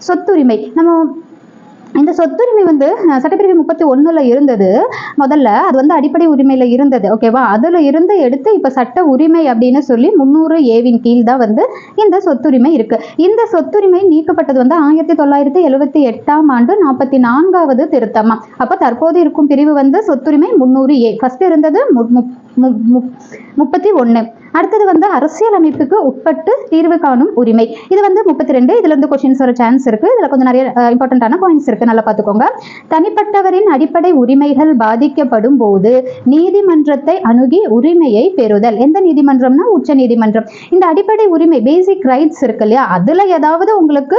சொத்துரிமை. நம்ம இந்த சொத்துரிமை வந்து சட்டப்பிரிவு 31ல இருந்தது. முதல்ல அது வந்து அடிப்படை உரிமையில இருந்தது. ஓகேவா? அதுல இருந்து எடுத்து இப்ப சட்ட உரிமை அப்படின்னு சொல்லி 300A கீழ் தான் வந்து இந்த சொத்துரிமை இருக்கு. இந்த சொத்துரிமை நீக்கப்பட்டது வந்து 1978ஆம் ஆண்டு 44வது திருத்தமா. அப்ப தற்போது இருக்கும் பிரிவு வந்து சொத்துரிமை 300A. ஃபர்ஸ்ட் இருந்தது 31. அடுத்தது வந்து அரசியல் அமைப்புக்கு உட்பட்டு தீர்வு காணும் உரிமை. இது வந்து 32. இதுல இருந்து கொஸ்டின்ஸ் வர சான்ஸ் இருக்கு. இதுல கொஞ்சம் நிறைய இம்பார்ட்டன்டான பாயிண்ட்ஸ் இருக்கு, நல்லா பார்த்துக்கோங்க. தனிப்பட்டவரின் அடிப்படை உரிமைகள் பாதிக்கப்படும் போது நீதிமன்றத்தை அணுகி உரிமையை பெறுதல். எந்த நீதிமன்றம்னா உச்ச நீதிமன்றம். இந்த அடிப்படை உரிமை பேசிக் ரைட்ஸ் இருக்கு இல்லையா, அதுல ஏதாவது உங்களுக்கு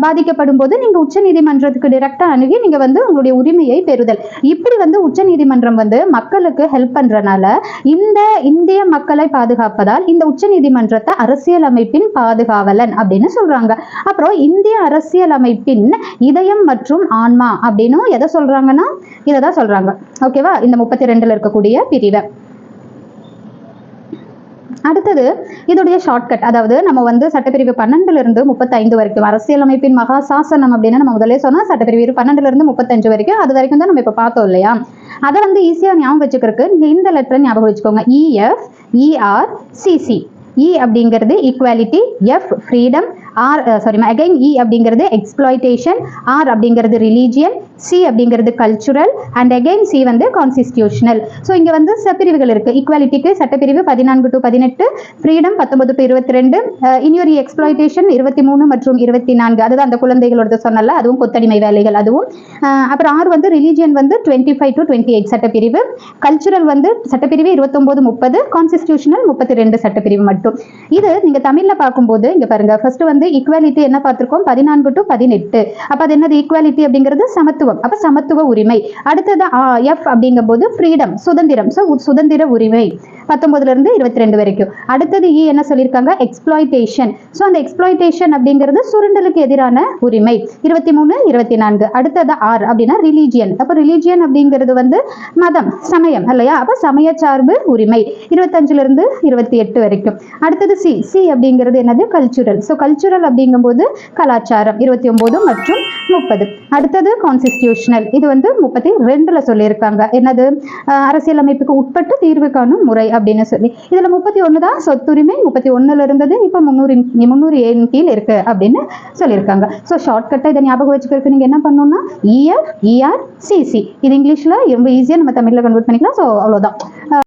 பாதிக்கப்படும் போது நீங்க உச்ச நீதிமன்றத்துக்கு டைரக்டா அணுகி நீங்க வந்து உங்களுடைய உரிமையை பெறுதல். இப்படி வந்து உச்ச நீதிமன்றம் வந்து மக்களுக்கு ஹெல்ப் பண்றனால இந்த இந்திய மக்களை பாதுகாப்பதால் இந்த உச்ச நீதிமன்றத்தை அரசியல் அமைப்பின் பாதுகாவலன் அப்படின்னு சொல்றாங்க. அப்புறம் இந்திய அரசியல் அமைப்பின் இதயம் மற்றும் ஆன்மா அப்படின்னு எதை சொல்றாங்கன்னா இதைதான் சொல்றாங்க. ஓகேவா? இந்த 32ல இருக்கக்கூடிய பிரிவை. அடுத்தது இதோடைய ஷார்ட்கட், அதாவது நம்ம வந்து சட்டப்பிரிவு 12ல இருந்து 35 வரைக்கும் அரசியலமைப்பின் மகா சாசனம் அப்படின்னு நம்ம முதலே சொன்னா சட்டப்பிரிவு 12ல இருந்து 35 வரைக்கும், அது வரைக்கும் தான் நம்ம இப்ப பார்த்தோம் இல்லையா. அதை வந்து ஈஸியா ஞாபகம் வச்சுக்கிறதுக்கு நீங்க இந்த லெட்டரை ஞாபகம் வச்சுக்கோங்க. EFERCC. E அப்படிங்கிறது equality, F freedom, again E அப்படிங்கிறது எக்ஸ்ப்ளாய்டேஷன், R அப்படிங்கிறது ரிலீஜியன், C அப்படிங்கிறது கல்ச்சுரல், அண்ட் அகைன் C வந்து கான்ஸ்டிடியூஷனல். ஸோ இங்க வந்து பிரிவுகள் இருக்கு. ஈக்குவாலிட்டிக்கு சட்டப்பிரிவு 14 to 18, ஃப்ரீடம் 19 to 22, இன்னொரு எக்ஸ்ப்ளாய்டேஷன் 23 மற்றும் 24. அதுதான் அந்த குழந்தைகளோட சொன்னல, அதுவும் கொத்தடிமை வேலைகள் அதுவும். அப்புறம் R வந்து ரிலீஜியன் வந்து 25 to 28 சட்டப்பிரிவு, கல்ச்சுரல் வந்து சட்டப்பிரிவு 29 30, கான்ஸ்டிடியூஷனல் 32 சட்டப்பிரிவு மட்டும். இது நீங்க தமிழ்ல பார்க்கும்போது இங்க பாருங்க, ஃபர்ஸ்ட் வந்து ஈக்குவாலிட்டி என்ன பார்த்திருக்கோம், 14 to 18. அப்ப அது என்னது, ஈக்குவாலிட்டி அப்படிங்கிறது சமத்துவம், அப்ப சமத்துவ உரிமை. அடுத்தது F அப்படிங்கும்போது ஃப்ரீடம், சுதந்திரம், சோ சுதந்திர உரிமை 19ல இருந்து 22 வரைக்கும். அடுத்தது E என்ன சொல்லியிருக்காங்க, எக்ஸ்ப்ளாய்டேஷன். சோ அந்த எக்ஸ்ப்ளாய்டேஷன் அப்படிங்கிறது சுரண்டலுக்கு எதிரான உரிமை 23 24. அடுத்தது R அப்படின்னா ரிலீஜியன். அப்ப ரிலீஜியன் அப்படிங்கிறது வந்து மதம், சமயம் இல்லையா, அப்ப சமய சார்பு உரிமை 25ல இருந்து 28 வரைக்கும். அடுத்தது C அப்படிங்கிறது என்னது, கல்ச்சுரல். சோ கல்ச்சுரல் அப்படிங்கும்போது கலாச்சாரம் 29 மற்றும் 30. அடுத்தது கான்ஸ்டிடியூஷனல், இது வந்து 32ல சொல்லியிருக்காங்க. என்னது, அரசியலமைப்புக்கு உட்பட்டு தீர்வு காணும் முறை அப்படின்னு சொல்லி. இதுல 31 தான் சொத்துரிமை, 31ல இருந்தது, இப்ப 300A கீழ் இருக்கு அப்படின்னு சொல்லியிருக்காங்க. ஸோ ஷார்ட்கட்டை இதை ஞாபகம் வச்சுக்கிறதுக்கு நீங்க என்ன பண்ணணும்னா EFERCC. இது இங்கிலீஷ்ல ரொம்ப ஈஸியா நம்ம தமிழ்ல கன்வெர்ட் பண்ணிக்கலாம். ஸோ அவ்வளவுதான்.